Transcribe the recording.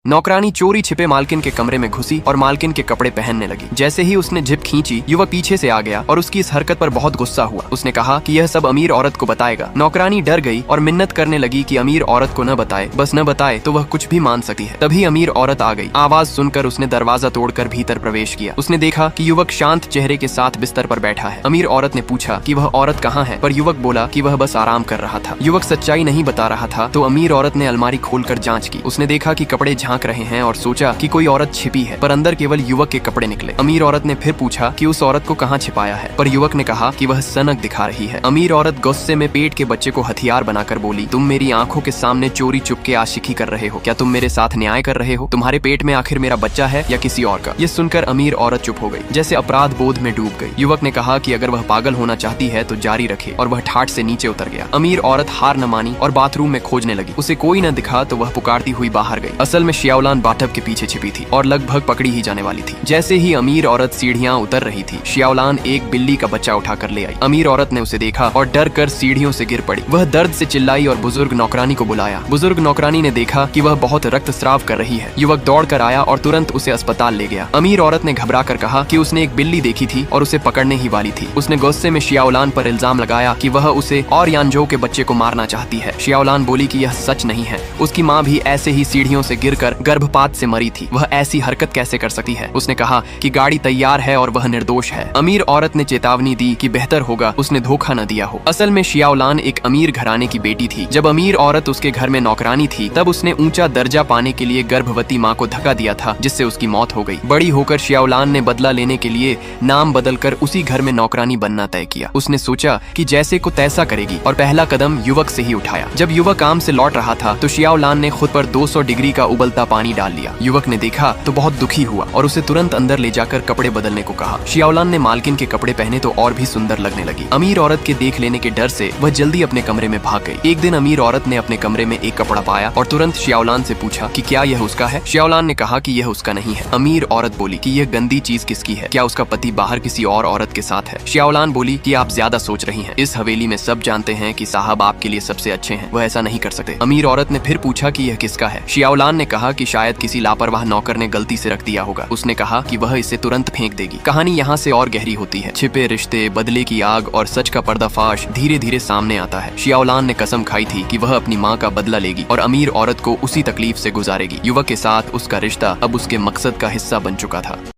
नौकरानी चोरी छिपे मालकिन के कमरे में घुसी और मालकिन के कपड़े पहनने लगी। जैसे ही उसने जिप खींची, युवक पीछे से आ गया और उसकी इस हरकत पर बहुत गुस्सा हुआ। उसने कहा कि यह सब अमीर औरत को बताएगा। नौकरानी डर गई और मिन्नत करने लगी कि अमीर औरत को न बताए, बस न बताए तो वह कुछ भी मान सकती है। तभी अमीर औरत आ गई। आवाज सुनकर उसने दरवाजा तोड़कर भीतर प्रवेश किया। उसने देखा कि युवक शांत चेहरे के साथ बिस्तर पर बैठा है। अमीर औरत ने पूछा कि वह औरत कहाँ है, पर युवक बोला कि वह बस आराम कर रहा था। युवक सच्चाई नहीं बता रहा था तो अमीर औरत ने अलमारी खोलकर जांच की। उसने देखा कि कपड़े झांक रहे हैं और सोचा कि कोई औरत छिपी है, पर अंदर केवल युवक के कपड़े निकले। अमीर औरत ने फिर पूछा कि उस औरत को कहाँ छिपाया है, पर युवक ने कहा कि वह सनक दिखा रही है। अमीर औरत गुस्से में पेट के बच्चे को हथियार बनाकर बोली, तुम मेरी आंखों के सामने चोरी चुपके आशिकी कर रहे हो। क्या तुम मेरे साथ न्याय कर रहे हो? तुम्हारे पेट में आखिर मेरा बच्चा है या किसी और का? ये सुनकर अमीर औरत चुप हो गई, जैसे अपराध बोध में डूब गई। युवक ने कहा कि अगर वह पागल होना चाहती है तो जारी रखे, और वह ठाट से नीचे उतर गया। अमीर औरत हार न मानी और बाथरूम में खोजने लगी। उसे कोई न दिखा तो वह पुकारती हुई बाहर गई। असल में श्यावलान बाथटब के पीछे छिपी थी और लगभग पकड़ी ही जाने वाली थी। जैसे ही अमीर औरत सीढ़ियां उतर रही थी, श्यावलान एक बिल्ली का बच्चा उठाकर ले आई। अमीर औरत ने उसे देखा और डर कर सीढ़ियों से गिर पड़ी। वह दर्द से चिल्लाई और बुजुर्ग नौकरानी को बुलाया। बुजुर्ग नौकरानी ने देखा कि वह बहुत रक्तस्राव कर रही है। युवक दौड़ कर आया और तुरंत उसे अस्पताल ले गया। अमीर औरत ने घबरा कर कहा कि उसने एक बिल्ली देखी थी और उसे पकड़ने ही वाली थी। उसने गुस्से में श्यावलान पर इल्जाम लगाया कि वह उसे और यानजो के बच्चे को मारना चाहती है। श्यावलान बोली कि यह सच नहीं है, उसकी माँ भी ऐसे ही सीढ़ियों से गिरकर गर्भपात से मरी थी। वह ऐसी हरकत कैसे कर सकती है? उसने कहा कि गाड़ी तैयार है और वह निर्दोष है। अमीर औरत ने चेतावनी दी कि बेहतर होगा उसने धोखा न दिया हो। असल में श्यावलान एक अमीर घराने की बेटी थी। जब अमीर औरत उसके घर में नौकरानी थी, तब उसने ऊंचा दर्जा पाने के लिए गर्भवती माँ को धक्का दिया था, जिससे उसकी मौत हो गई। बड़ी होकर श्यावलान ने बदला लेने के लिए नाम बदलकर उसी घर में नौकरानी बनना तय किया। उसने सोचा कि जैसे को तैसा करेगी और पहला कदम युवक से ही उठाया। जब युवक काम से लौट रहा था तो श्यावलान ने खुद पर 200 डिग्री का उबलता पानी डाल लिया। युवक ने देखा तो बहुत दुखी हुआ और उसे तुरंत अंदर ले जाकर कपड़े बदलने को कहा। श्यावलान ने मालकिन के कपड़े पहने तो और भी सुंदर लगने लगी। अमीर औरत के देख लेने के डर से वह जल्दी अपने कमरे में भाग गई। एक दिन अमीर औरत ने अपने कमरे में एक कपड़ा पाया और तुरंत श्यावलान से पूछा कि क्या यह उसका है? श्यावलान ने कहा कि यह उसका नहीं है। अमीर औरत बोली कि यह गंदी चीज किसकी है? क्या उसका पति बाहर किसी और औरत के साथ है? श्यावलान बोली कि आप ज्यादा सोच रही हैं। इस हवेली में सब जानते हैं कि साहब आपके लिए सबसे अच्छे हैं, वह ऐसा नहीं कर सकते। अमीर औरत ने फिर पूछा कि यह किसका है? श्यावलान ने कहा कि शायद किसी लापरवाह नौकर ने गलती से रख दिया होगा। उसने कहा कि वह इसे तुरंत फेंक देगी। कहानी यहाँ से और गहरी होती है। छिपे रिश्ते, बदले की आग और सच का पर्दाफाश धीरे धीरे सामने आता है। श्यावलान ने कसम खाई थी कि वह अपनी माँ का बदला लेगी और अमीर औरत को उसी तकलीफ से गुजारेगी। युवक के साथ उसका रिश्ता अब उसके मकसद का हिस्सा बन चुका था।